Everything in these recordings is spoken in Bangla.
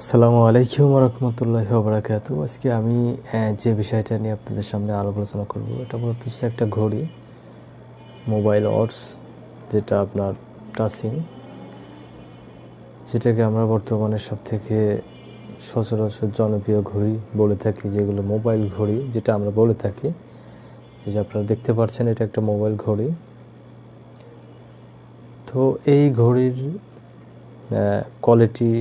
আসসালামু আলাইকুম রহমতুল্লাহি ওয়া বারাকাতুহু। আজকে আমি যে বিষয়টা নিয়ে আপনাদের সামনে আলোচনা করব, এটা মূলত হচ্ছে একটা ঘড়ি, মোবাইল ওয়াচ, যেটা আপনার টাচিং, যেটাকে আমরা বর্তমানে সবথেকে সচরাচর জনপ্রিয় ঘড়ি বলে থাকি, যেগুলো মোবাইল ঘড়ি যেটা আমরা বলে থাকি। এই যে আপনারা দেখতে পাচ্ছেন, এটা একটা মোবাইল ঘড়ি। তো এই ঘড়ির কোয়ালিটি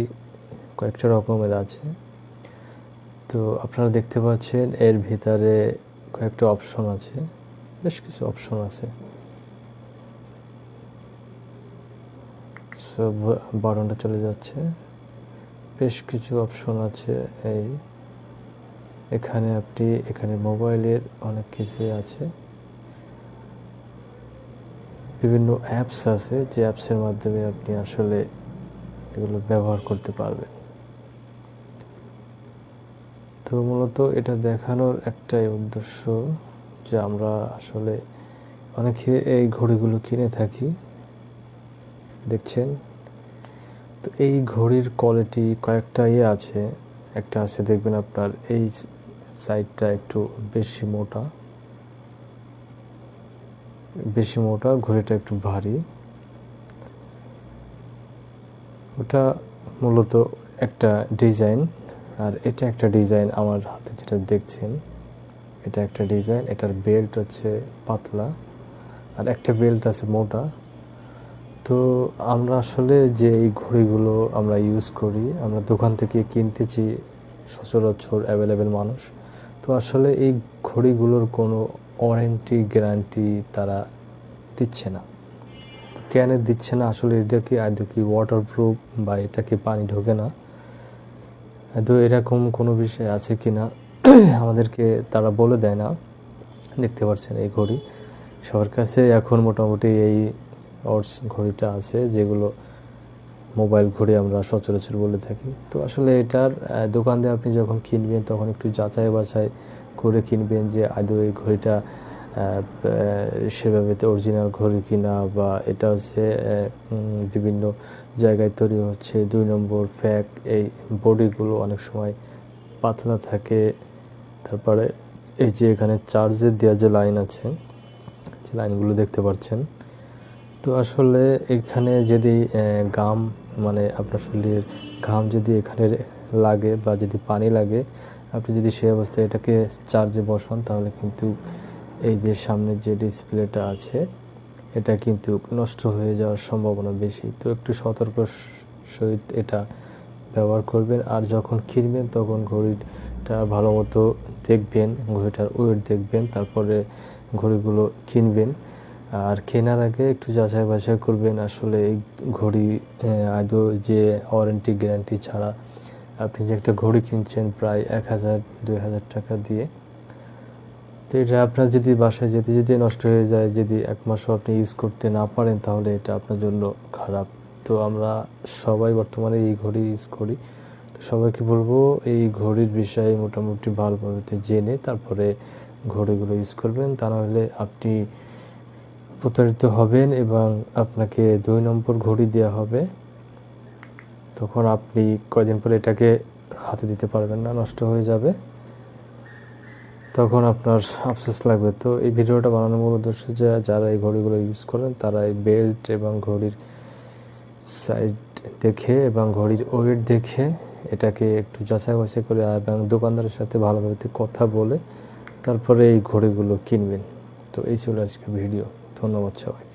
কয়েকটা রকমের আছে। তো আপনারা দেখতে পাচ্ছেন এর ভিতরে কয়েকটা অপশন আছে, বেশ কিছু অপশন আছে। সব বাটনটা চলে যাচ্ছে, বেশ কিছু অপশন আছে। এখানে মোবাইলের অনেক কিছুই আছে, বিভিন্ন অ্যাপস আছে, যে অ্যাপসের মাধ্যমে আপনি আসলে এগুলো ব্যবহার করতে পারবেন। তো মূলত এটা দেখানোর একটাই উদ্দেশ্য যে আমরা আসলে অনেকে এই ঘড়িগুলো কিনে থাকি, দেখছেন। তো এই ঘড়ির কোয়ালিটি কয়েকটা আছে। একটা আছে, দেখবেন আপনার এই সাইডটা একটু বেশি মোটা, ঘড়িটা একটু ভারী। ওটা মূলত একটা ডিজাইন, আর এটা একটা ডিজাইন। আমার হাতে যেটা দেখছেন, এটা একটা ডিজাইন। এটার বেল্ট হচ্ছে পাতলা, আর একটা বেল্ট আছে মোটা। তো আমরা আসলে যে এই ঘড়িগুলো আমরা ইউজ করি, আমরা দোকান থেকে কিনতেছি সচরাচর অ্যাভেলেবেল মানুষ। তো আসলে এই ঘড়িগুলোর কোনো ওয়ারেন্টি গ্যারান্টি তারা দিচ্ছে না। তো কেন দিচ্ছে না? আসলে এটা কি আদৌ কি ওয়াটারপ্রুফ, বা এটা কি পানি ঢোকে না, তো এরকম কোনো বিষয় আছে কি না আমাদেরকে তারা বলে দেয় না। দেখতে পাচ্ছেন এই ঘড়ি সবার কাছে এখন মোটামুটি এই অর্স ঘড়িটা আছে, যেগুলো মোবাইল ঘড়ি আমরা সচরাচর বলে থাকি। তো আসলে এটার দোকান দিয়ে আপনি যখন কিনবেন, তখন একটু যাচাই বাছাই করে কিনবেন যে আদৌ এই ঘড়িটা সেভাবে অরিজিনাল ঘড়ি কিনা, বা এটা হচ্ছে বিভিন্ন জায়গায় তৈরি হচ্ছে। 2 নম্বর ফ্যাক, এই বডিগুলো অনেক সময় পাতলা থাকে। তারপরে এই যে এখানে চার্জের দেওয়া যে লাইন আছে, যে লাইনগুলো দেখতে পাচ্ছেন। তো আসলে এখানে যদি ঘাম, মানে আপনার শরীরের ঘাম যদি এখানে লাগে, বা যদি পানি লাগে, আপনি যদি সেই অবস্থায় এটাকে চার্জে বসান, তাহলে কিন্তু এই যে সামনের যে ডিসপ্লেটা আছে, এটা কিন্তু নষ্ট হয়ে যাওয়ার সম্ভাবনা বেশি। তো একটু সতর্ক সহিত এটা ব্যবহার করবেন। আর যখন কিনবেন, তখন ঘড়িটা ভালো মতো দেখবেন, ঘড়িটার ওয়েট দেখবেন, তারপরে ঘড়িগুলো কিনবেন। আর কেনার আগে একটু যাচাই বাছাই করবেন আসলে এই ঘড়ি আদৌ যে ওয়ারেন্টি গ্যারান্টি ছাড়া আপনি যে একটা ঘড়ি কিনছেন প্রায় 1000-2000 টাকা দিয়ে, তো এটা আপনার যদি বাসায় যেতে নষ্ট হয়ে যায়, যদি 1 মাসও আপনি ইউজ করতে না পারেন, তাহলে এটা আপনার জন্য খারাপ। তো আমরা সবাই বর্তমানে এই ঘড়ি ইউজ করি। তো সবাইকে বলবো এই ঘড়ির বিষয়ে মোটামুটি ভালোভাবে জেনে তারপরে ঘড়িগুলো ইউজ করবেন। তা নাহলে আপনি প্রতারিত হবেন এবং আপনাকে 2 নম্বর ঘড়ি দেওয়া হবে। তখন আপনি কয়দিন পরে এটাকে হাতে দিতে পারবেন না, নষ্ট হয়ে যাবে। তখন আপনার আফসোস লাগবে। তো এই ভিডিওটা বানানোর মূল উদ্দেশ্য যে যারা এই ঘড়িগুলো ইউজ করেন, তারা এই বেল্ট এবং ঘড়ির সাইড দেখে এবং ঘড়ির ওয়েট দেখে এটাকে একটু যাচাই বাছাই করে, এবং দোকানদারের সাথে ভালোভাবে কথা বলে তারপরে এই ঘড়িগুলো কিনবেন। তো এই ছিল আজকের ভিডিও। ধন্যবাদ সবাই।